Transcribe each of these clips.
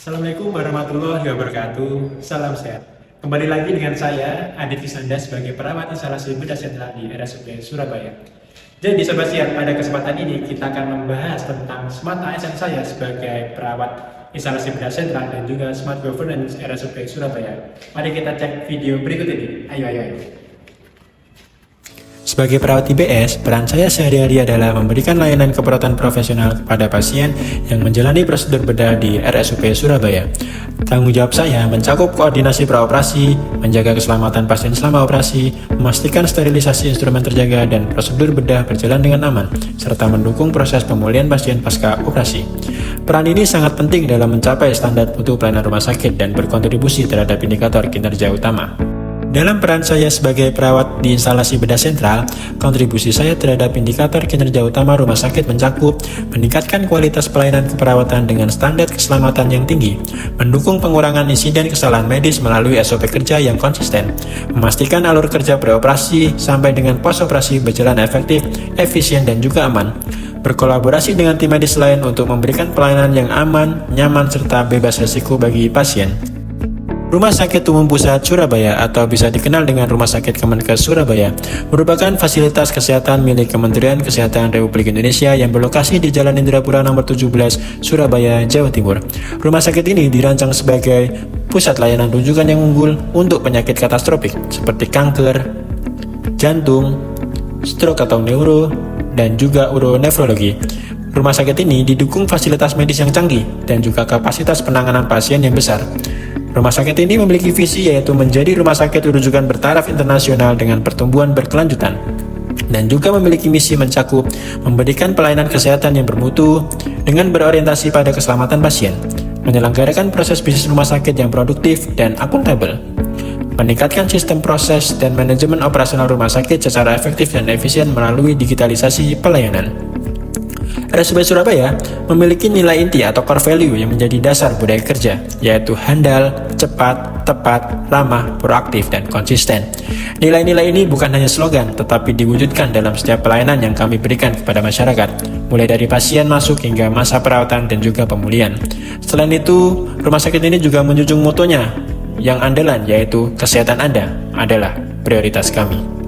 Assalamualaikum warahmatullahi wabarakatuh. Salam sehat. Kembali lagi dengan saya, Adit Kisanda sebagai perawat instalasi bedah sentral di RSUP Surabaya. Jadi Sobat Siap, pada kesempatan ini kita akan membahas tentang Smart ASN saya sebagai perawat instalasi bedah sentral dan juga Smart Governance RSUP Surabaya. Mari kita cek video berikut ini. Ayo. Sebagai perawat IBS, peran saya sehari-hari adalah memberikan layanan keperawatan profesional kepada pasien yang menjalani prosedur bedah di RSUP Surabaya. Tanggung jawab saya mencakup koordinasi praoperasi, menjaga keselamatan pasien selama operasi, memastikan sterilisasi instrumen terjaga dan prosedur bedah berjalan dengan aman, serta mendukung proses pemulihan pasien pasca operasi. Peran ini sangat penting dalam mencapai standar mutu pelayanan rumah sakit dan berkontribusi terhadap indikator kinerja utama. Dalam peran saya sebagai perawat di instalasi bedah sentral, kontribusi saya terhadap indikator kinerja utama rumah sakit mencakup meningkatkan kualitas pelayanan keperawatan dengan standar keselamatan yang tinggi, mendukung pengurangan insiden kesalahan medis melalui SOP kerja yang konsisten, memastikan alur kerja preoperasi sampai dengan post-operasi berjalan efektif, efisien, dan juga aman, berkolaborasi dengan tim medis lain untuk memberikan pelayanan yang aman, nyaman, serta bebas risiko bagi pasien. Rumah Sakit Umum Pusat Surabaya atau bisa dikenal dengan Rumah Sakit Kemenkes Surabaya merupakan fasilitas kesehatan milik Kementerian Kesehatan Republik Indonesia yang berlokasi di Jalan Indrapura nomor 17, Surabaya, Jawa Timur. Rumah sakit ini dirancang sebagai pusat layanan rujukan yang unggul untuk penyakit katastrofik seperti kanker, jantung, stroke atau neuro, dan juga uronefrologi. Rumah sakit ini didukung fasilitas medis yang canggih dan juga kapasitas penanganan pasien yang besar. Rumah sakit ini memiliki visi yaitu menjadi rumah sakit rujukan bertaraf internasional dengan pertumbuhan berkelanjutan, dan juga memiliki misi mencakup memberikan pelayanan kesehatan yang bermutu dengan berorientasi pada keselamatan pasien, menyelenggarakan proses bisnis rumah sakit yang produktif dan akuntabel, meningkatkan sistem proses dan manajemen operasional rumah sakit secara efektif dan efisien melalui digitalisasi pelayanan. RSUP Surabaya memiliki nilai inti atau core value yang menjadi dasar budaya kerja, yaitu handal, cepat, tepat, ramah, proaktif, dan konsisten. Nilai-nilai ini bukan hanya slogan, tetapi diwujudkan dalam setiap pelayanan yang kami berikan kepada masyarakat, mulai dari pasien masuk hingga masa perawatan dan juga pemulihan. Selain itu, rumah sakit ini juga menjunjung motonya yang andalan, yaitu kesehatan Anda adalah prioritas kami.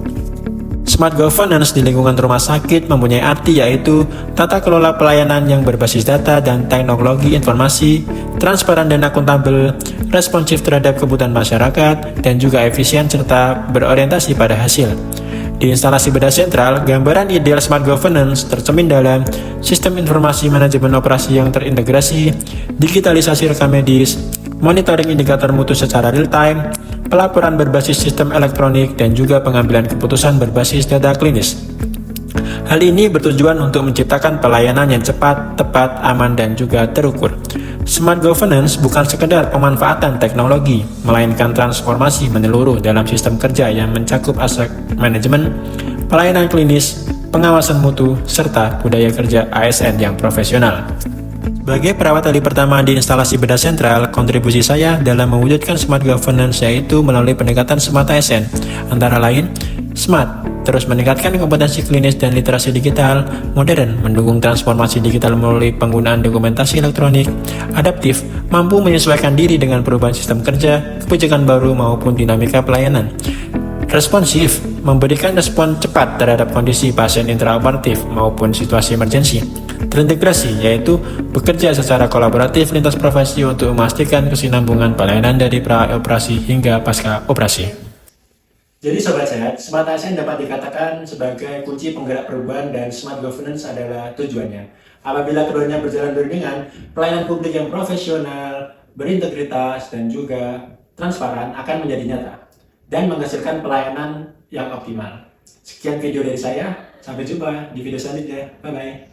Smart Governance di lingkungan rumah sakit mempunyai arti yaitu tata kelola pelayanan yang berbasis data dan teknologi informasi, transparan dan akuntabel, responsif terhadap kebutuhan masyarakat, dan juga efisien serta berorientasi pada hasil. Di instalasi bedah sentral, gambaran ideal Smart Governance tercermin dalam sistem informasi manajemen operasi yang terintegrasi, digitalisasi rekam medis, monitoring indikator mutu secara real-time, pelaporan berbasis sistem elektronik, dan juga pengambilan keputusan berbasis data klinis. Hal ini bertujuan untuk menciptakan pelayanan yang cepat, tepat, aman, dan juga terukur. Smart Governance bukan sekedar pemanfaatan teknologi, melainkan transformasi menyeluruh dalam sistem kerja yang mencakup aspek manajemen, pelayanan klinis, pengawasan mutu, serta budaya kerja ASN yang profesional. Sebagai perawat ahli pertama di instalasi bedah sentral, kontribusi saya dalam mewujudkan Smart Governance yaitu melalui pendekatan Smart ASN, antara lain Smart, terus meningkatkan kompetensi klinis dan literasi digital, modern, mendukung transformasi digital melalui penggunaan dokumentasi elektronik, adaptif, mampu menyesuaikan diri dengan perubahan sistem kerja, kebijakan baru maupun dinamika pelayanan. Responsif, memberikan respon cepat terhadap kondisi pasien intraoperatif maupun situasi emergensi. Terintegrasi, yaitu bekerja secara kolaboratif lintas profesi untuk memastikan kesinambungan pelayanan dari pra-operasi hingga pasca operasi. Jadi Sobat Sehat, Smart ASN dapat dikatakan sebagai kunci penggerak perubahan dan Smart Governance adalah tujuannya. Apabila keduanya berjalan beriringan, pelayanan publik yang profesional, berintegritas, dan juga transparan akan menjadi nyata dan menghasilkan pelayanan yang optimal. Sekian video dari saya. Sampai jumpa di video selanjutnya. Bye-bye.